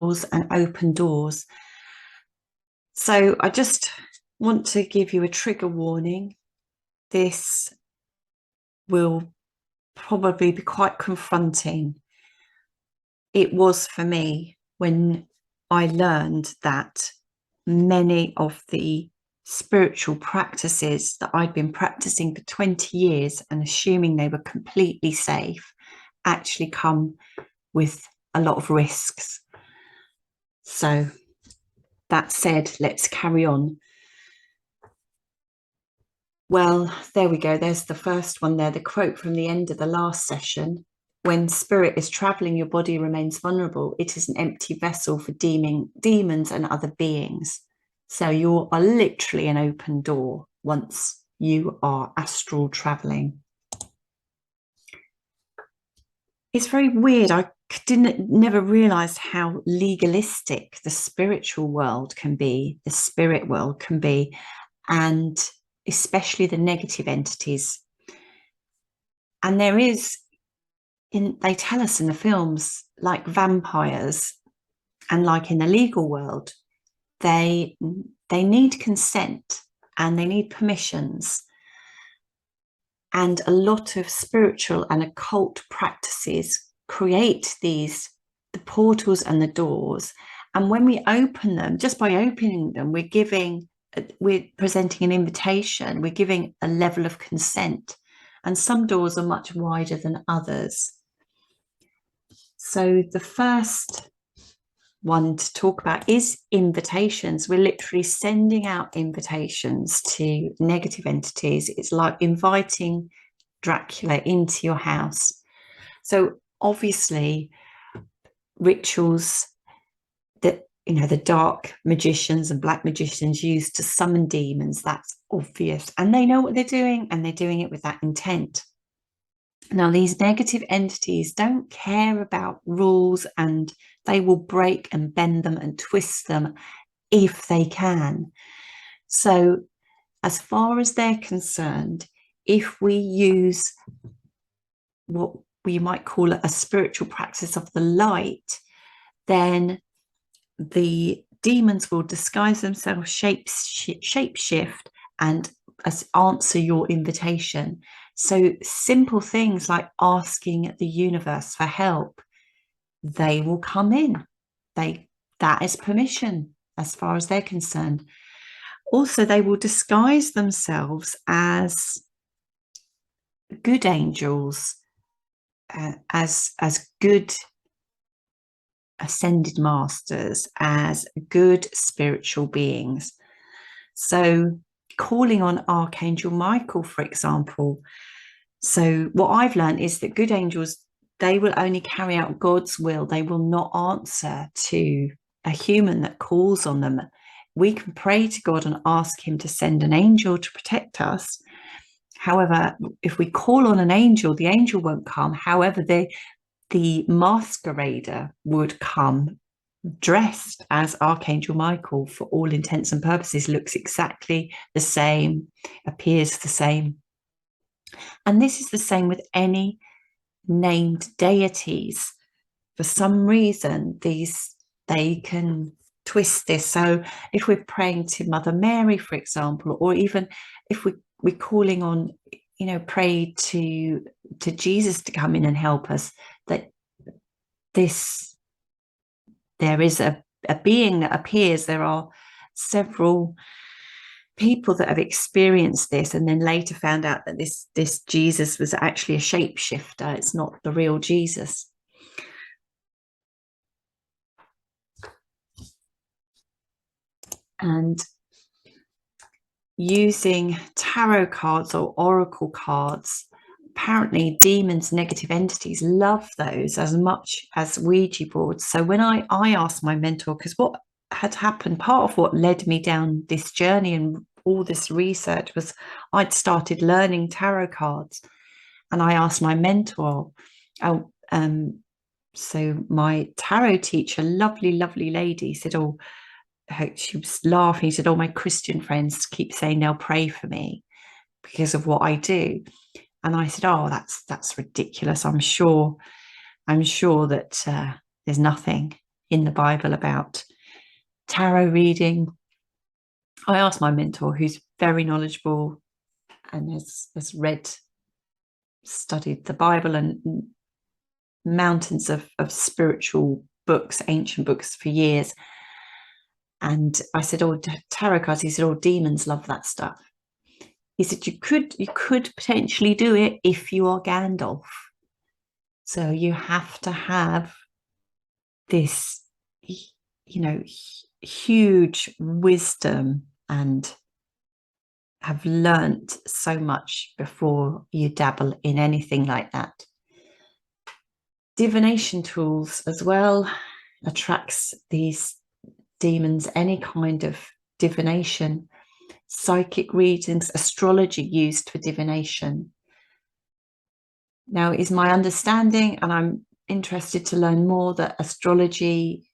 and open doors. So I just want to give you a trigger warning. This will probably be quite confronting. It was for me when I learned that many of the spiritual practices that I'd been practicing for 20 years and assuming they were completely safe actually come with a lot of risks. So that said, let's carry on. Well, there we go. There's the first one there, the quote from the end of the last session. When spirit is traveling, your body remains vulnerable. It is an empty vessel for demons and other beings. So you are literally an open door once you are astral traveling. It's very weird. I never realized how legalistic the spiritual world can be, the spirit world can be, and especially the negative entities. And there is, they tell us in the films, like vampires and like in the legal world, they need consent and they need permissions. And a lot of spiritual and occult practices create the portals and the doors. And when we open them, just by opening them, we're presenting an invitation, we're giving a level of consent. And some doors are much wider than others. So the first one to talk about is invitations. We're literally sending out invitations to negative entities. It's like inviting Dracula into your house. So obviously rituals that, you know, the dark magicians and black magicians use to summon demons, that's obvious, and they know what they're doing and they're doing it with that intent. Now, these negative entities don't care about rules, and they will break and bend them and twist them if they can. So as far as they're concerned, if we use what we might call a spiritual practice of the light, then the demons will disguise themselves, shapeshift, and answer your invitation. So simple things like asking the universe for help, they will come in. That is permission as far as they're concerned. Also, they will disguise themselves as good angels, as good ascended masters, as good spiritual beings. So calling on Archangel Michael, for example. So what I've learned is that good angels, they will only carry out God's will. They will not answer to a human that calls on them. We can pray to God and ask him to send an angel to protect us. However, if we call on an angel, the angel won't come. However, the masquerader would come dressed as Archangel Michael, for all intents and purposes, looks exactly the same, appears the same. And this is the same with any named deities. For some reason, they can twist this. So if we're praying to Mother Mary, for example, or even if we're calling on, you know, pray to Jesus to come in and help us, that there is a being that appears. There are several people that have experienced this and then later found out that this Jesus was actually a shapeshifter. It's not the real Jesus. And using tarot cards or oracle cards, apparently demons, negative entities love those as much as Ouija boards. So when I asked my mentor, because what had happened, part of what led me down this journey and all this research was I'd started learning tarot cards, and I asked my mentor, so my tarot teacher, lovely lady, said, oh, she was laughing, she said, oh, my Christian friends keep saying they'll pray for me because of what I do. And I said, oh, that's ridiculous. I'm sure that there's nothing. in the Bible about tarot reading. I asked my mentor, who's very knowledgeable and has studied the Bible and mountains of spiritual books, ancient books for years. And I said, oh, tarot cards. He said, oh, demons love that stuff. He said, you could potentially do it if you are Gandalf. So you have to have this, you know, huge wisdom and have learnt so much before you dabble in anything like that. Divination tools as well attracts these demons, any kind of divination, psychic readings, astrology used for divination. Now, is my understanding, and I'm interested to learn more, that astrology,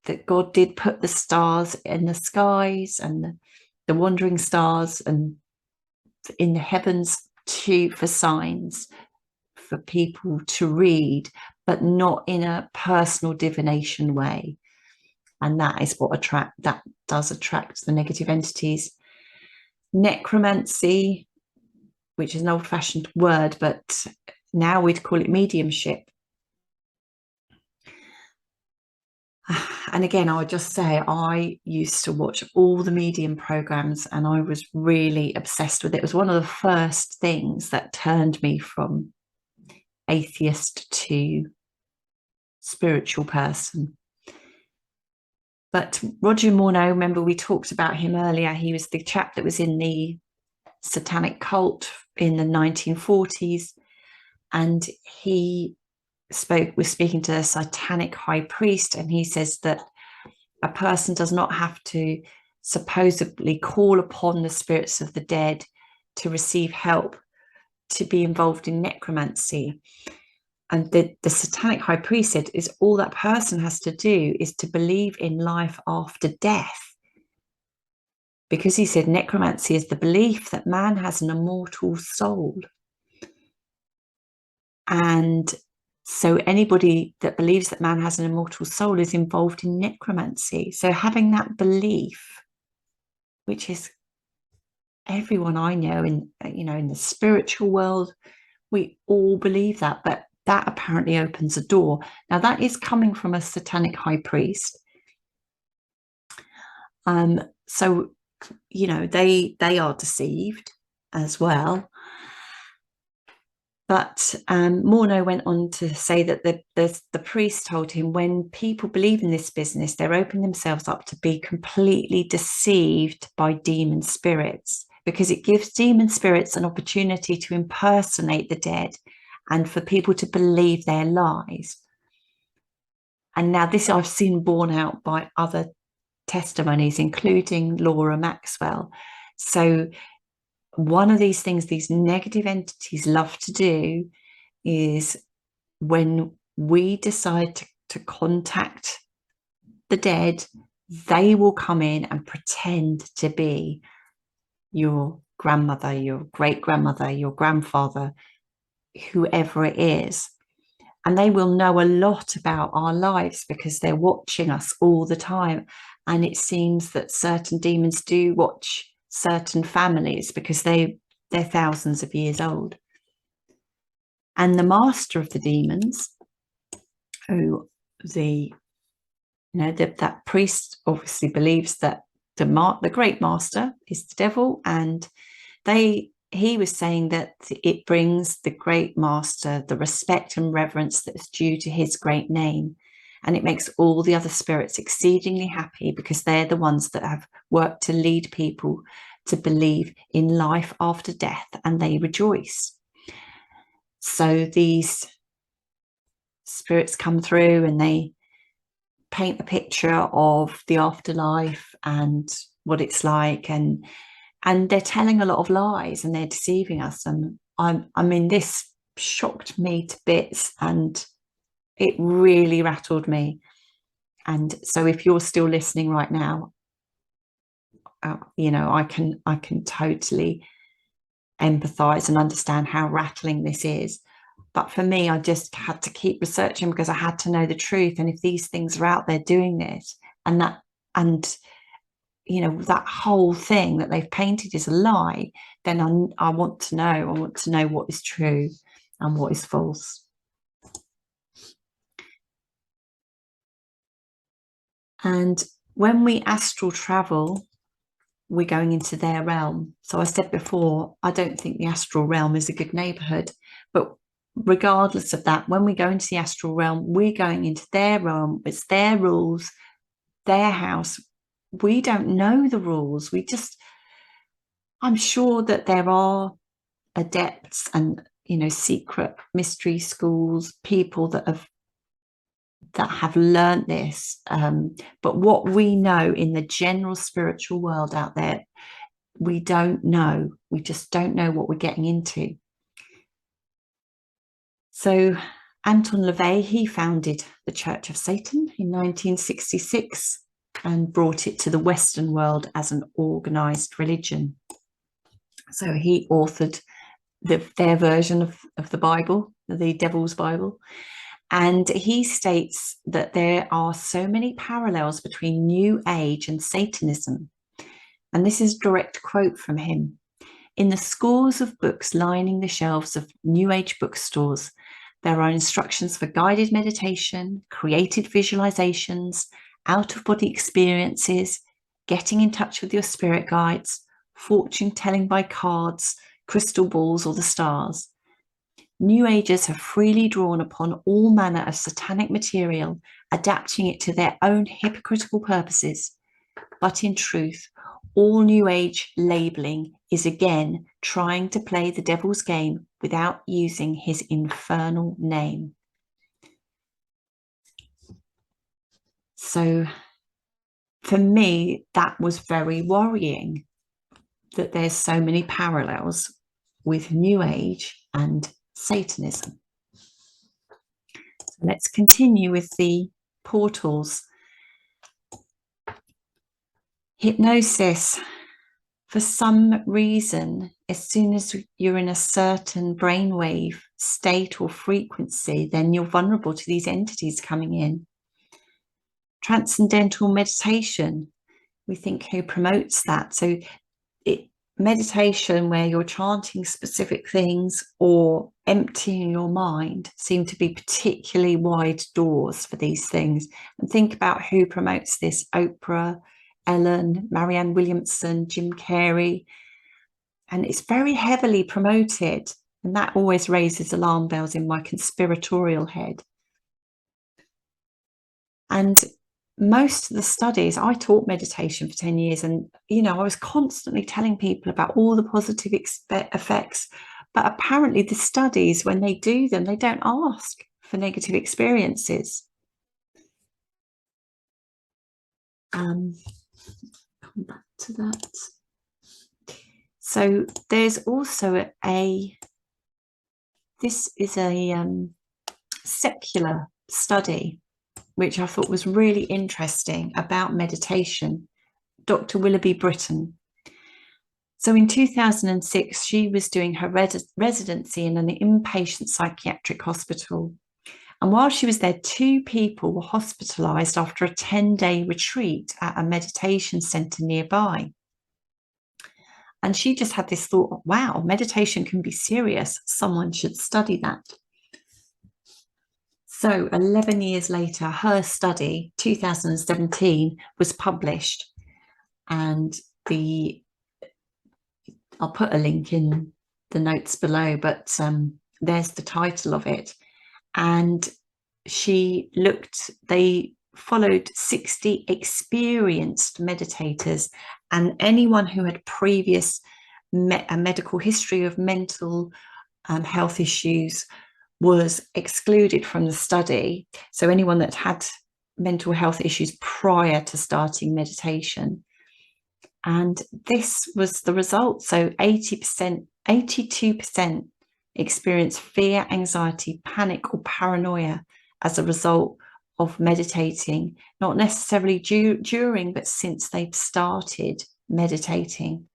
that God did put the stars in the skies and the wandering stars and in the heavens for signs for people to read, but not in a personal divination way. And that is what does attract the negative entities. Necromancy, which is an old-fashioned word, but now we'd call it mediumship. And again, I would just say I used to watch all the medium programs and I was really obsessed with it. It was one of the first things that turned me from atheist to spiritual person. But Roger Morneau, remember we talked about him earlier. He was the chap that was in the satanic cult in the 1940s. And he was speaking to a satanic high priest, and he says that a person does not have to supposedly call upon the spirits of the dead to receive help to be involved in necromancy. And the satanic high priest said is all that person has to do is to believe in life after death. Because he said necromancy is the belief that man has an immortal soul. And so anybody that believes that man has an immortal soul is involved in necromancy. So having that belief, which is everyone I know in the spiritual world, we all believe that, but that apparently opens a door. Now that is coming from a satanic high priest. So, they are deceived as well. But Morneau went on to say that the priest told him when people believe in this business, they're opening themselves up to be completely deceived by demon spirits, because it gives demon spirits an opportunity to impersonate the dead and for people to believe their lies. And now this I've seen borne out by other testimonies, including Laura Maxwell. So one of these things these negative entities love to do is when we decide to contact the dead, they will come in and pretend to be your grandmother, your great-grandmother, your grandfather, whoever it is. And they will know a lot about our lives because they're watching us all the time. And it seems that certain demons do watch certain families because they're thousands of years old. And the master of the demons, who that priest obviously believes that the great master is the devil, and he was saying that it brings the great master the respect and reverence that is due to his great name. And it makes all the other spirits exceedingly happy because they're the ones that have worked to lead people to believe in life after death, and they rejoice. So these spirits come through and they paint a picture of the afterlife and what it's like, and they're telling a lot of lies and they're deceiving us. And I mean, this shocked me to bits and it really rattled me. And so if you're still listening right now, I can totally empathize and understand how rattling this is. But for me, I just had to keep researching because I had to know the truth. And if these things are out there doing this, and that whole thing that they've painted is a lie, then I want to know. I want to know what is true and what is false. And when we astral travel, we're going into their realm. So I said before, I don't think the astral realm is a good neighborhood, but regardless of that, when we go into the astral realm, we're going into their realm. It's their rules, their house. We don't know the rules. I'm sure that there are adepts and, secret mystery schools, people that have learned this. But what we know in the general spiritual world out there, we don't know. We just don't know what we're getting into. So Anton LaVey, he founded the Church of Satan in 1966 and brought it to the Western world as an organized religion. So he authored their version of the Bible, the Devil's Bible. And he states that there are so many parallels between New Age and Satanism. And this is a direct quote from him. In the scores of books lining the shelves of New Age bookstores, there are instructions for guided meditation, creative visualizations, out-of-body experiences, getting in touch with your spirit guides, fortune telling by cards, crystal balls, or the stars. New Agers have freely drawn upon all manner of satanic material, adapting it to their own hypocritical purposes. But in truth, all New Age labeling is again trying to play the devil's game without using his infernal name. So for me, that was very worrying, that there's so many parallels with New Age and Satanism. So let's continue with the portals. Hypnosis. For some reason, as soon as you're in a certain brainwave state or frequency, then you're vulnerable to these entities coming in. Transcendental meditation, we think, who promotes that? So meditation where you're chanting specific things or emptying your mind seem to be particularly wide doors for these things. And think about who promotes this: Oprah, Ellen, Marianne Williamson, Jim Carrey. And it's very heavily promoted. And that always raises alarm bells in my conspiratorial head. And most of the studies, I taught meditation for 10 years, and I was constantly telling people about all the positive effects, but apparently the studies, when they do them, they don't ask for negative experiences. Come back to that. So there's also this is a secular study which I thought was really interesting about meditation, Dr. Willoughby Britton. So in 2006, she was doing her residency in an inpatient psychiatric hospital. And while she was there, 2 people were hospitalized after a 10-day retreat at a meditation center nearby. And she just had this thought, wow, meditation can be serious. Someone should study that. So 11 years later, her study, 2017, was published. And I'll put a link in the notes below, but there's the title of it. And they followed 60 experienced meditators, and anyone who had previous a medical history of mental health issues was excluded from the study. So anyone that had mental health issues prior to starting meditation. And this was the result. So 82% experienced fear, anxiety, panic, or paranoia as a result of meditating, not necessarily during, but since they'd started meditating.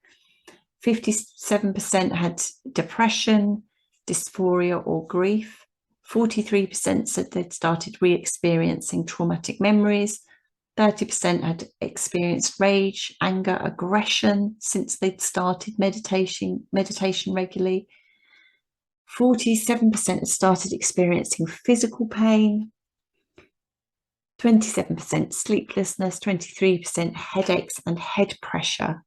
57% had depression, dysphoria, or grief. 43% said they'd started re-experiencing traumatic memories. 30% had experienced rage, anger, aggression since they'd started meditation regularly. 47% had started experiencing physical pain. 27% sleeplessness, 23% headaches and head pressure.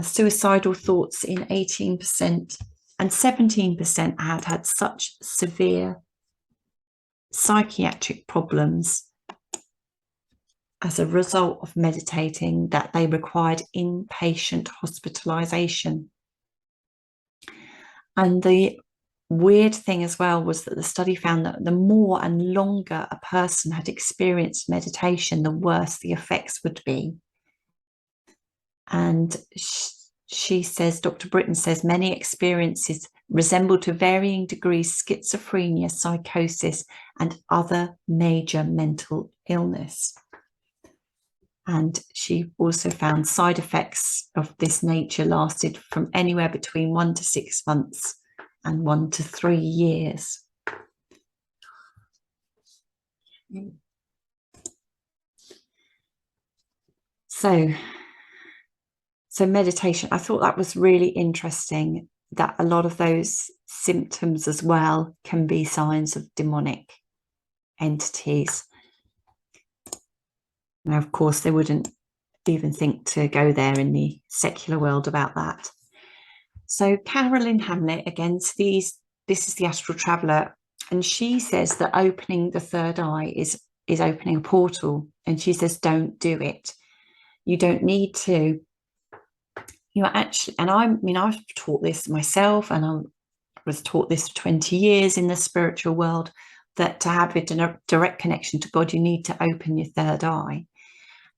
Suicidal thoughts in 18%, and 17% had such severe psychiatric problems as a result of meditating that they required inpatient hospitalization. And the weird thing as well was that the study found that the more and longer a person had experienced meditation, the worse the effects would be. And she says, Dr. Britton says, many experiences resemble to varying degrees schizophrenia, psychosis, and other major mental illness. And she also found side effects of this nature lasted from anywhere between 1 to 6 months and 1 to 3 years. So meditation, I thought that was really interesting, that a lot of those symptoms as well can be signs of demonic entities. Now, of course, they wouldn't even think to go there in the secular world about that. So Carolyn Hamlett, again, this is the astral traveller, and she says that opening the third eye is opening a portal, and she says, don't do it. You don't need to. You know, actually, and I've taught this myself, and I was taught this for 20 years in the spiritual world, that to have a direct connection to God, you need to open your third eye.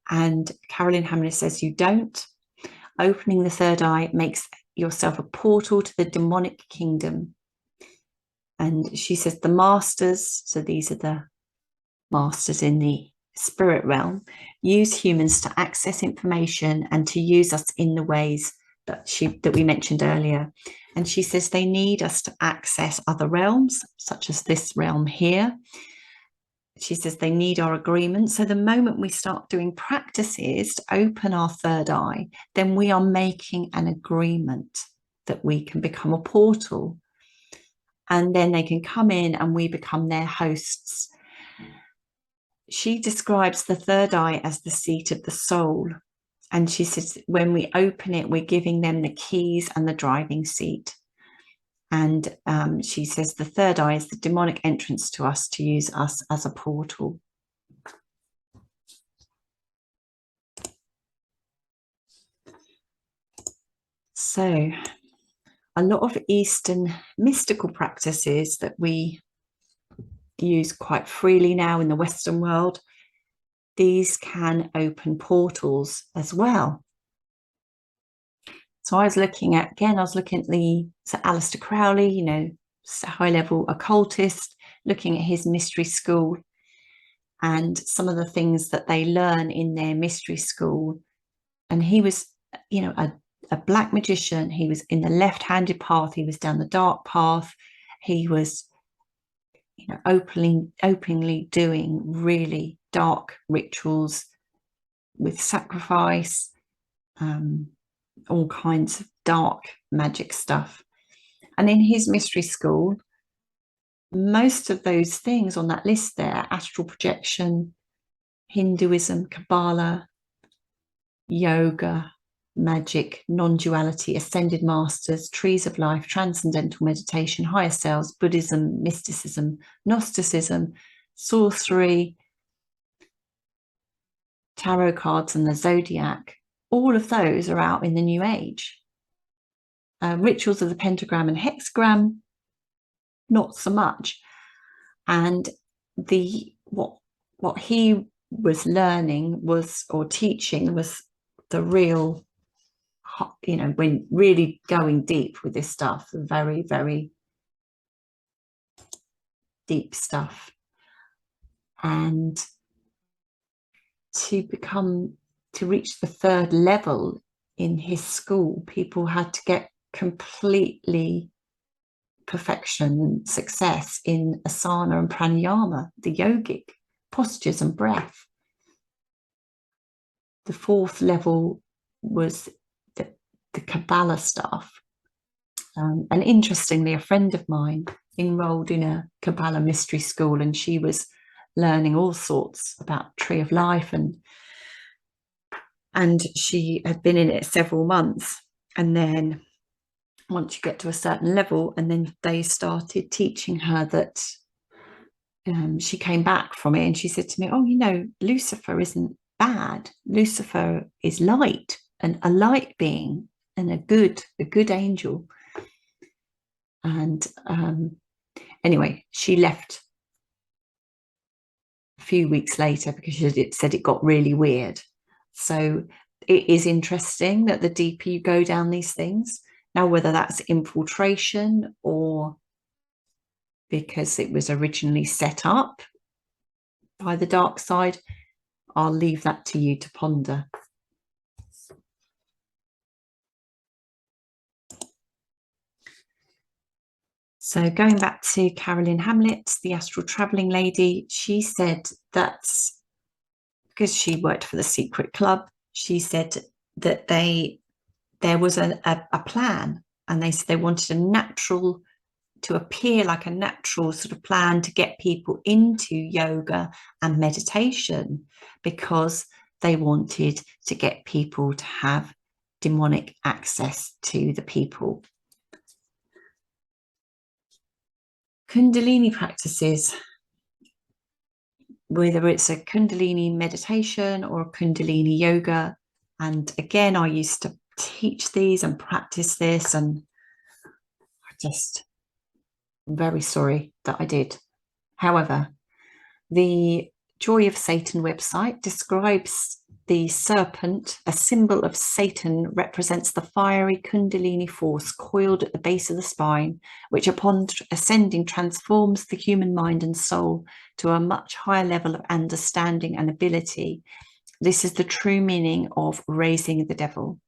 And Carolyn Hamlett says you don't. Opening the third eye makes yourself a portal to the demonic kingdom. And she says the masters, so these are the masters in the spirit realm, use humans to access information and to use us in the ways that we mentioned earlier. And she says they need us to access other realms, such as this realm here. She says they need our agreement. So the moment we start doing practices to open our third eye, then we are making an agreement that we can become a portal. And then they can come in and we become their hosts. She describes the third eye as the seat of the soul. And she says when we open it, we're giving them the keys and the driving seat. And she says the third eye is the demonic entrance to us, to use us as a portal. So a lot of Eastern mystical practices that we use quite freely now in the Western world, these can open portals as well. So I was looking at Aleister Crowley, you know, high-level occultist, looking at his mystery school and some of the things that they learn in their mystery school. And he was, you know, a black magician. He was in the left-handed path. He was down the dark path. He was, you know, openly doing really dark rituals with sacrifice, all kinds of dark magic stuff. And in his mystery school, most of those things on that list there, astral projection, Hinduism, Kabbalah, yoga, magic, non-duality, ascended masters, trees of life, transcendental meditation, higher selves, Buddhism, mysticism, Gnosticism, sorcery, tarot cards and the zodiac, all of those are out in the New Age. Rituals of the pentagram and hexagram, not so much. And what he was learning was, or teaching, was the real, you know, when really going deep with this stuff, the very, very deep stuff. And to reach the third level in his school, people had to get completely perfection and success in asana and pranayama, the yogic postures and breath. The fourth level was the Kabbalah stuff. And interestingly, a friend of mine enrolled in a Kabbalah mystery school, and she was learning all sorts about Tree of Life, and she had been in it several months. And then once you get to a certain level, and then they started teaching her that she came back from it, and she said to me, oh, you know, Lucifer isn't bad. Lucifer is light, and a light being, and a good angel. And anyway, she left a few weeks later because she said it got really weird. So it is interesting that the deeper you go down these things, now whether that's infiltration or because it was originally set up by the dark side, I'll leave that to you to ponder. So going back to Carolyn Hamlett, the astral traveling lady, she said that because she worked for the secret club, she said that there was a plan, and they said they wanted a natural, to appear like a natural sort of plan to get people into yoga and meditation, because they wanted to get people to have demonic access to the people. Kundalini practices, whether it's a Kundalini meditation or a Kundalini yoga, and again, I used to teach these and practice this, and I'm very sorry that I did. However, the Joy of Satan website describes the serpent. A symbol of Satan represents the fiery Kundalini force coiled at the base of the spine, which upon ascending transforms the human mind and soul to a much higher level of understanding and ability. This is the true meaning of raising the devil.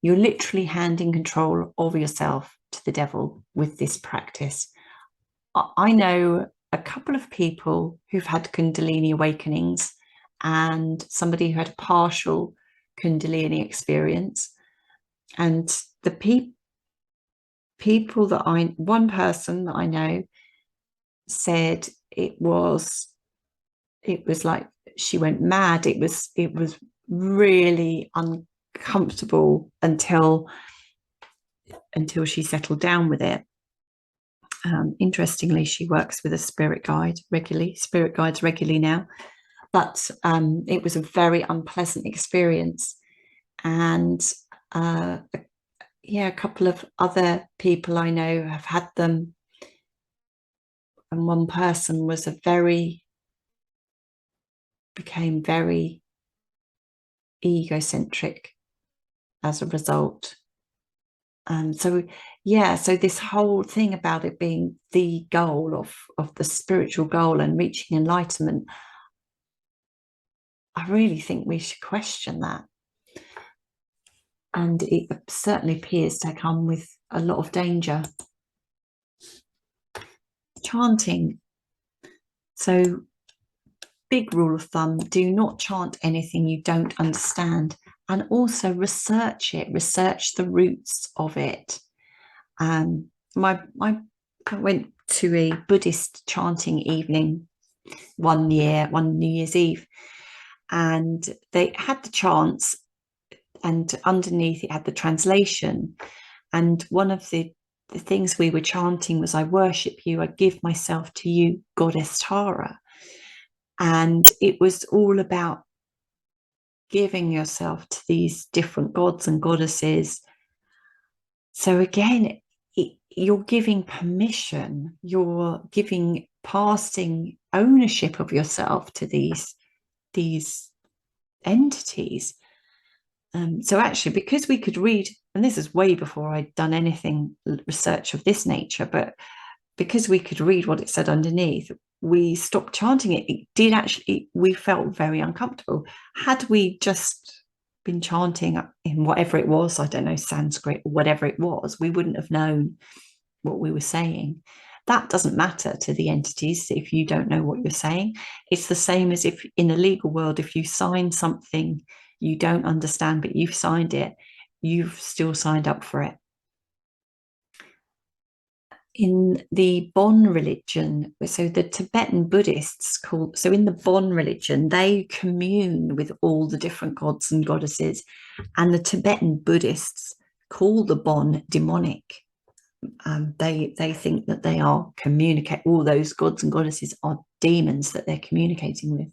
You're literally handing control of yourself to the devil with this practice. I know a couple of people who've had Kundalini awakenings, and somebody who had a partial Kundalini experience. And the people that one person that I know said it was like she went mad. It was really uncomfortable until she settled down with it. Interestingly, she works with a spirit guides regularly now. But it was a very unpleasant experience. And yeah, a couple of other people I know have had them. And one person was became very egocentric as a result. So yeah, so this whole thing about it being the goal of the spiritual goal and reaching enlightenment, I really think we should question that. And it certainly appears to come with a lot of danger. Chanting. So, big rule of thumb, do not chant anything you don't understand, and also research it, research the roots of it. I went to a Buddhist chanting evening one New Year's Eve, and they had the chants, and underneath it had the translation. And one of the things we were chanting was, I worship you, I give myself to you, Goddess Tara. And it was all about giving yourself to these different gods and goddesses. So again, you're giving permission, you're passing ownership of yourself to these entities. So actually, because we could read, and this is way before I'd done anything research of this nature, but because we could read what it said underneath, we stopped chanting it. It did actually, we felt very uncomfortable. Had we just been chanting in whatever it was, I don't know, Sanskrit or whatever it was, we wouldn't have known what we were saying. That doesn't matter to the entities if you don't know what you're saying. It's the same as if in the legal world, if you sign something you don't understand, but you've signed it, you've still signed up for it. In the Bon religion, so the Tibetan Buddhists so in the Bon religion, they commune with all the different gods and goddesses, and the Tibetan Buddhists call the Bon demonic. They think that they are all those gods and goddesses are demons that they're communicating with.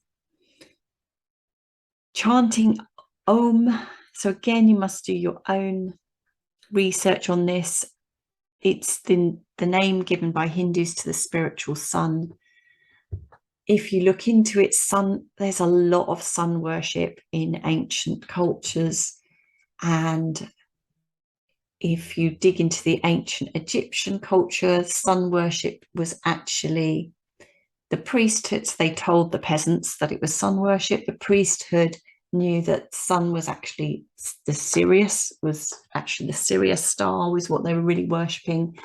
Chanting Om. So again, you must do your own research on this. It's the name given by Hindus to the spiritual sun. If you look into it, there's a lot of sun worship in ancient cultures, and if you dig into the ancient Egyptian culture, sun worship was actually the priesthoods. They told the peasants that it was sun worship. The priesthood knew that sun was actually the Sirius star was what they were really worshipping.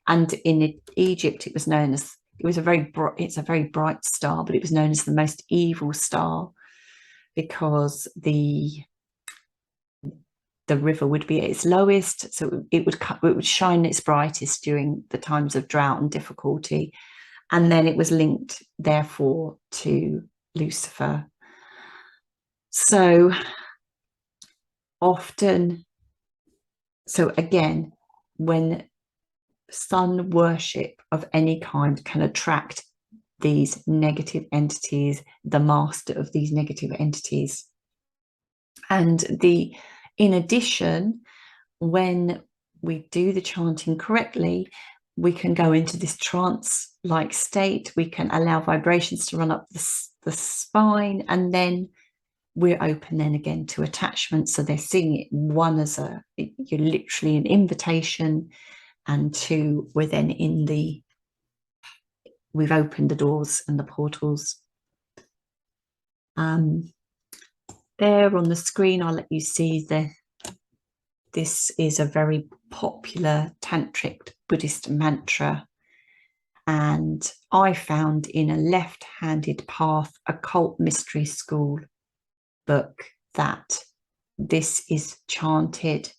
And in Egypt, it was known as, it's a very bright star, but it was known as the most evil star because the river would be at its lowest, so it would shine its brightest during the times of drought and difficulty, and then it was linked therefore to Lucifer. So often, so again, when sun worship of any kind can attract these negative entities, the master of these negative entities, and in addition, when we do the chanting correctly, we can go into this trance-like state. We can allow vibrations to run up the spine, and then we're open then again to attachment. So they're seeing it, one as you're literally an invitation, and two, we're then we've opened the doors and the portals. There on the screen, I'll let you see this is a very popular tantric Buddhist mantra. And I found in a Left-Handed Path Occult Mystery School book that this is chanted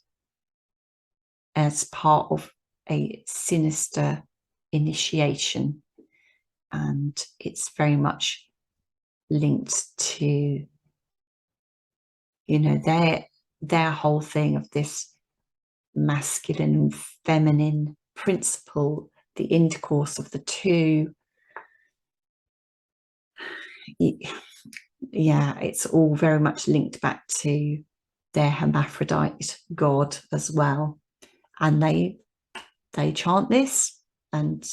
as part of a sinister initiation. And it's very much linked to, you know, their whole thing of this masculine and feminine principle, the intercourse of the two. Yeah, it's all very much linked back to their hermaphrodite god as well. And they chant this, and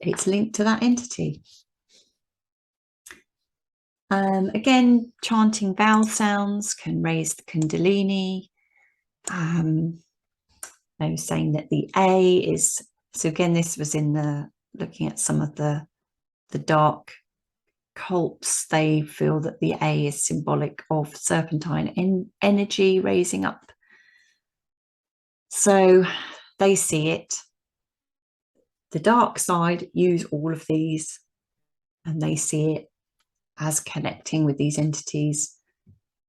it's linked to that entity. Again, chanting vowel sounds can raise the Kundalini. They were saying that the A is, so again, this was in looking at some of the dark cults. They feel that the A is symbolic of serpentine energy raising up. So they see it. The dark side use all of these, and they see it as connecting with these entities.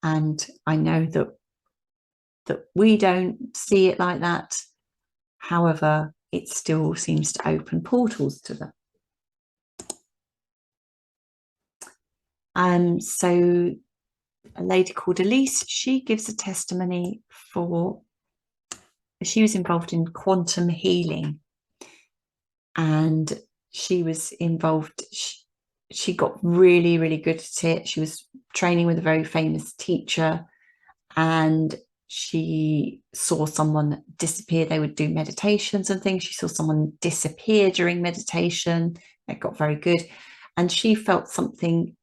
And I know that we don't see it like that. However, it still seems to open portals to them. So a lady called Elise, she gives a testimony she was involved in quantum healing, and she was involved, she got really, really good at it. She was training with a very famous teacher, and she saw someone disappear. They would do meditations and things. She saw someone disappear during meditation. It got very good. And she felt something,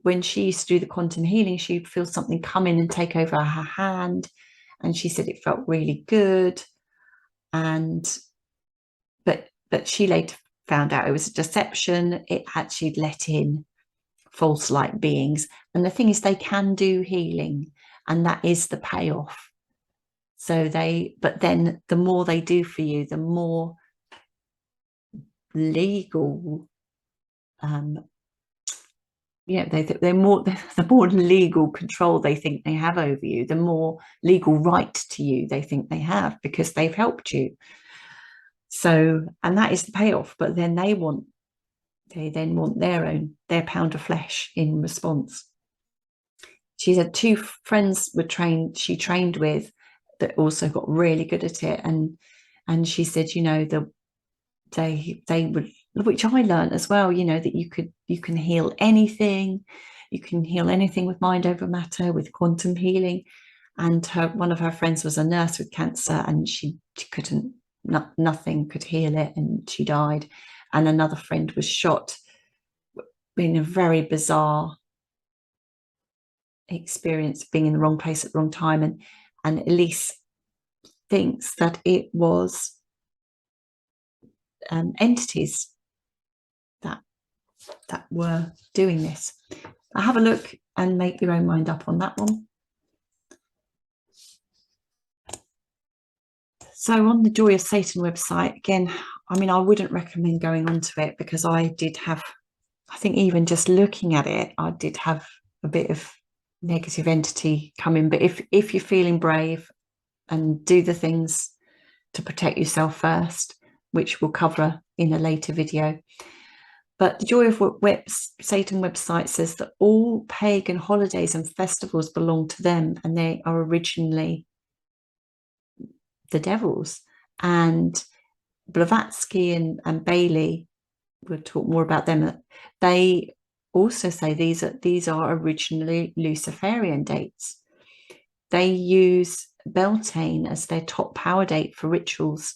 when she used to do the quantum healing, she'd feel something come in and take over her hand. And she said it felt really good. But she later found out it was a deception. It actually let in false light beings. And the thing is, they can do healing, and that is the payoff. So but then the more they do for you, the more legal, they're more, the more legal control they think they have over you, the more legal right to you they think they have, because they've helped you. So, and that is the payoff. But then they then want their pound of flesh in response. She had 2 friends she trained with that also got really good at it, and she said, they would, which I learned as well, that you can heal anything. You can heal anything with mind over matter, with quantum healing. And one of her friends was a nurse with cancer, and she couldn't, nothing could heal it, and she died. And another friend was shot in a very bizarre experience, being in the wrong place at the wrong time. And Elise thinks that it was entities that were doing this. Have a look and make your own mind up on that one. So on the Joy of Satan website, again, I mean, I wouldn't recommend going onto it, because I think even just looking at it, I did have a bit of negative entity coming. But if you're feeling brave and do the things to protect yourself first, which we'll cover in a later video. But the Joy of Satan website says that all pagan holidays and festivals belong to them, and they are originally the devil's. And Blavatsky and Bailey, we'll talk more about them. They also say these are originally Luciferian dates. They use Beltane as their top power date for rituals.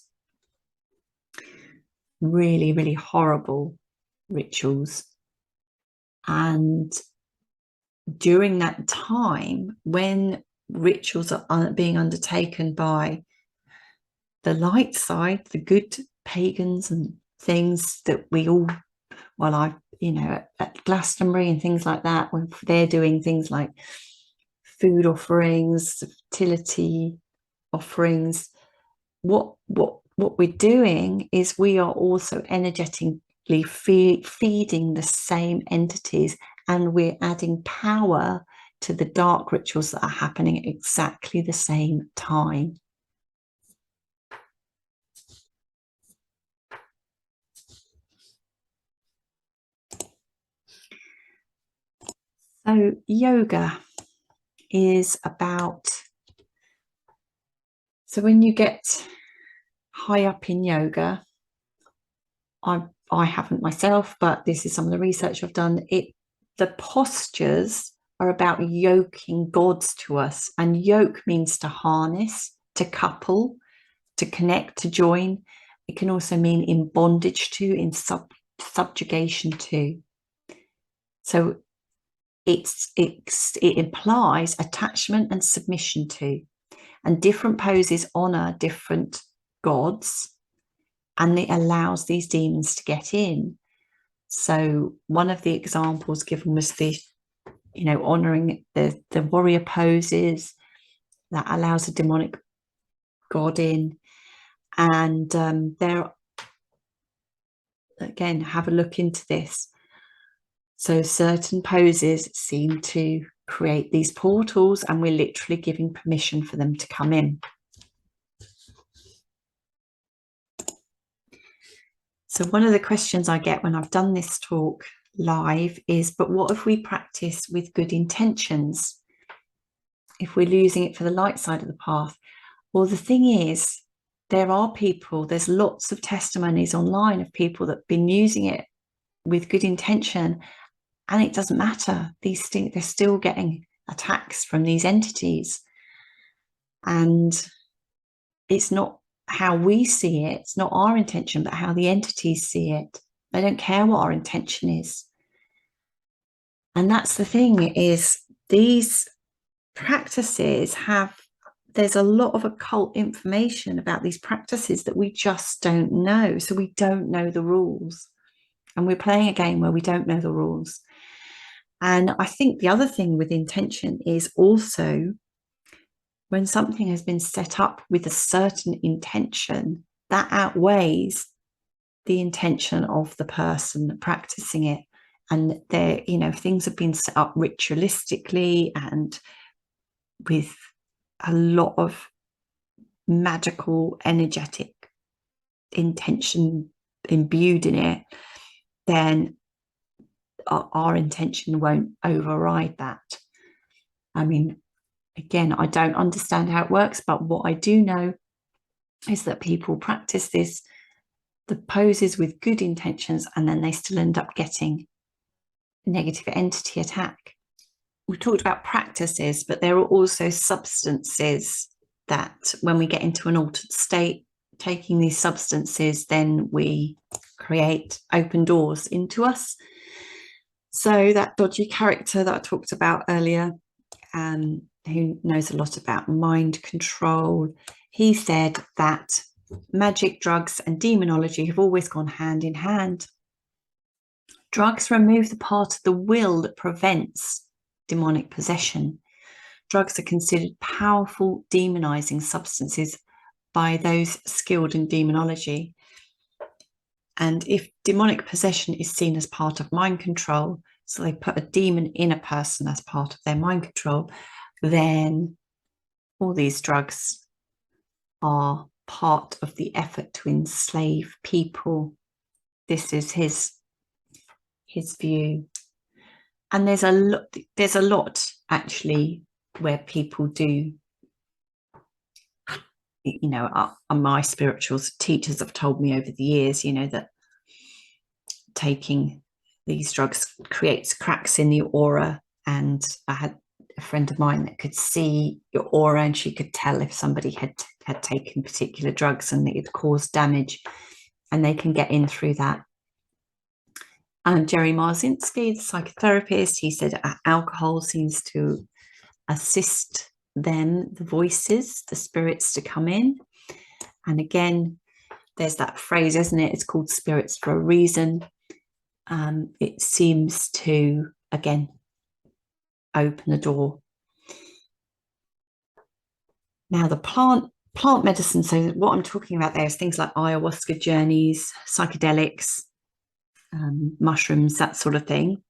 Really, really horrible rituals. And during that time, when rituals are being undertaken by the light side, the good pagans and things that we all, at Glastonbury and things like that, when they're doing things like food offerings, fertility offerings, what we're doing is we are also energetically feeding the same entities, and we're adding power to the dark rituals that are happening at exactly the same time. So yoga is about, so when you get high up in yoga, I haven't myself, but this is some of the research I've done. The postures are about yoking gods to us, and yoke means to harness, to couple, to connect, to join. It can also mean in bondage to, in subjugation to. So it implies attachment and submission to, and different poses honor different gods, and it allows these demons to get in. So one of the examples given was the, honoring the warrior poses that allows a demonic god in. And there, again, have a look into this. So certain poses seem to create these portals, and we're literally giving permission for them to come in. So one of the questions I get when I've done this talk live is, but what if we practice with good intentions? If we're losing it for the light side of the path? Well, the thing is, there's lots of testimonies online of people that have been using it with good intention, and it doesn't matter. They're still getting attacks from these entities. And it's not how we see it, it's not our intention, but how the entities see it. They don't care what our intention is. And that's the thing, is these practices there's a lot of occult information about these practices that we just don't know. So we don't know the rules. And we're playing a game where we don't know the rules. And I think the other thing with intention is also, when something has been set up with a certain intention, that outweighs the intention of the person practicing it. And there, you know, things have been set up ritualistically and with a lot of magical, energetic intention imbued in it, then our intention won't override that. I mean, again, I don't understand how it works, but what I do know is that people practice the poses with good intentions, and then they still end up getting negative entity attack. We talked about practices, but there are also substances that when we get into an altered state, taking these substances, then we create open doors into us. So that dodgy character that I talked about earlier, who knows a lot about mind control, he said that magic, drugs, and demonology have always gone hand in hand. Drugs remove the part of the will that prevents demonic possession. Drugs are considered powerful demonizing substances by those skilled in demonology. And if demonic possession is seen as part of mind control, so they put a demon in a person as part of their mind control, then all these drugs are part of the effort to enslave people. This is his view. And there's a lot actually where people do, you know, my spiritual teachers have told me over the years, you know, that taking these drugs creates cracks in the aura. And I had a friend of mine that could see your aura, and she could tell if somebody had taken particular drugs and it had caused damage, and they can get in through that. Jerry Marzinsky, the psychotherapist, he said alcohol seems to assist them, the voices, the spirits, to come in. And again, there's that phrase, isn't it? It's called spirits for a reason. It seems to, again, open the door. Now, the plant medicine, so what I'm talking about there is things like ayahuasca journeys, psychedelics, mushrooms, that sort of thing,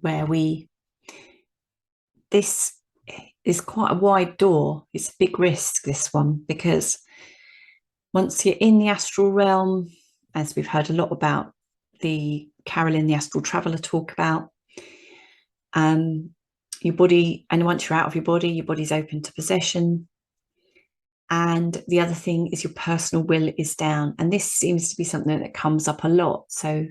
where this is quite a wide door. It's a big risk, this one, because once you're in the astral realm, as we've heard a lot about the Carolyn, the astral traveler, talk about, your body, and once you're out of your body's open to possession. And the other thing is your personal will is down. And this seems to be something that comes up a lot. So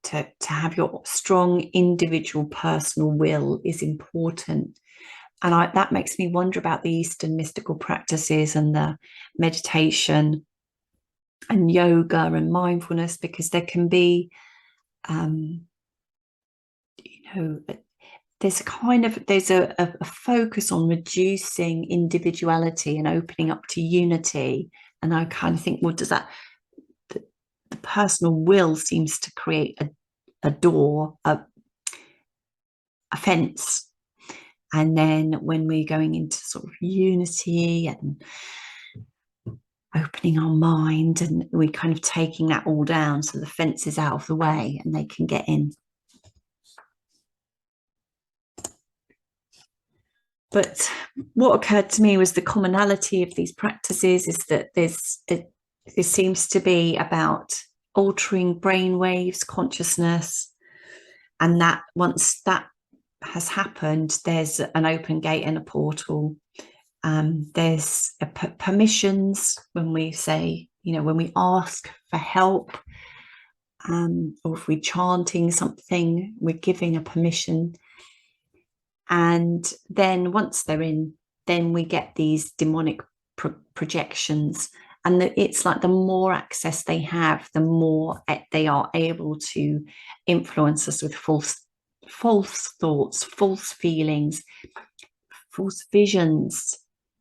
to have your strong individual personal will is important. And that makes me wonder about the Eastern mystical practices and the meditation and yoga and mindfulness, because there can be, you know, there's a focus on reducing individuality and opening up to unity. And I kind of think, well, does that, the personal will seems to create a door, a fence. And then when we're going into sort of unity and opening our mind, and we're kind of taking that all down, so the fence is out of the way and they can get in. But what occurred to me was the commonality of these practices is that this seems to be about altering brain waves, consciousness, and that once that has happened, there's an open gate and a portal. There's permissions when we say, you know, when we ask for help, or if we're chanting something, we're giving a permission. And then once they're in, then we get these demonic projections. And it's like the more access they have, the more they are able to influence us with false thoughts, false feelings, false visions,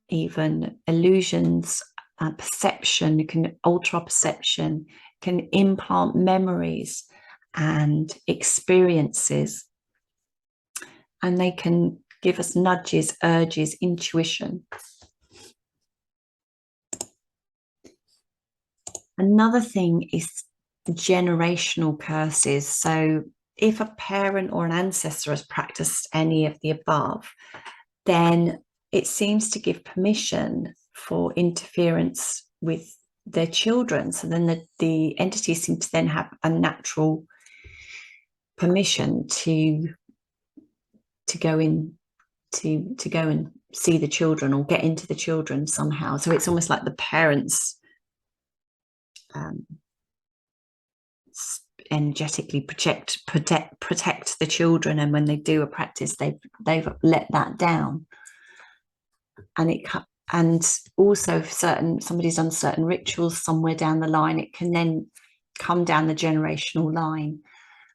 even illusions, perception. It can alter our perception, can implant memories and experiences. And they can give us nudges, urges, intuition. Another thing is generational curses. So if a parent or an ancestor has practiced any of the above, then it seems to give permission for interference with their children. So then the entities seem to then have a natural permission to go in, to go and see the children or get into the children somehow. So it's almost like the parents energetically protect the children, and when they do a practice, they've let that down. And also if somebody's done certain rituals somewhere down the line, it can then come down the generational line.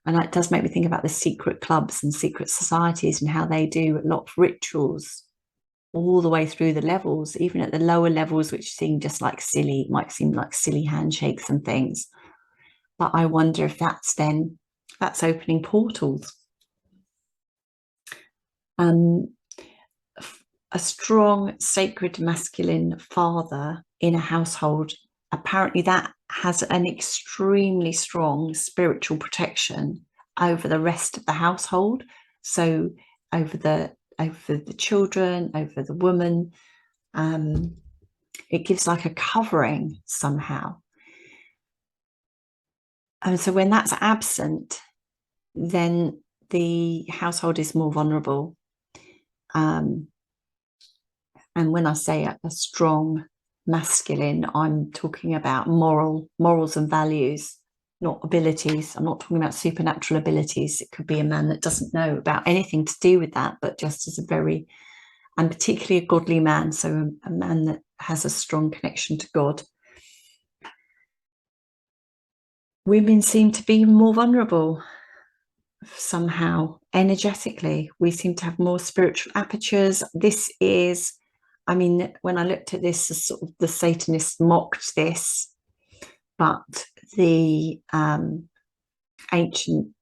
And that does make me think about the secret clubs and secret societies and how they do a lot of rituals all the way through the levels, even at the lower levels, which seem just like silly, might seem like silly handshakes and things. But I wonder if that's opening portals. A strong sacred masculine father in a household, apparently that has an extremely strong spiritual protection over the rest of the household. So over the children, over the woman, it gives like a covering somehow. And so when that's absent, then the household is more vulnerable. And when I say a strong masculine, I'm talking about morals and values, not abilities. I'm not talking about supernatural abilities. It could be a man that doesn't know about anything to do with that, but just as and particularly a godly man. So a man that has a strong connection to God. Women seem to be more vulnerable somehow energetically. We seem to have more spiritual apertures. This is, I mean, when I looked at this, sort of the Satanists mocked this, but the ancient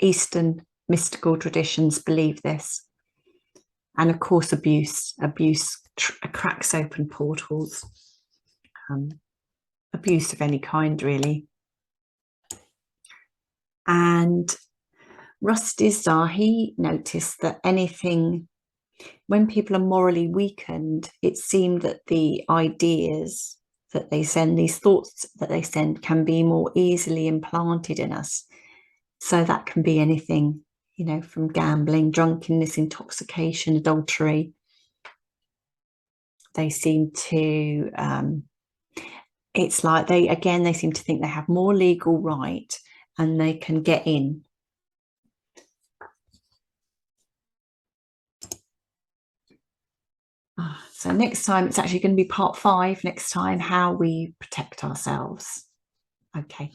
Eastern mystical traditions believe this. And of course, abuse cracks open portals. Abuse of any kind, really. And Rusty he noticed that when people are morally weakened, it seemed that the ideas that they send, these thoughts that they send, can be more easily implanted in us. So that can be anything, from gambling, drunkenness, intoxication, adultery. They seem to, it's like they seem to think they have more legal right and they can get in. So next time, it's actually going to be part 5 next time, how we protect ourselves. Okay.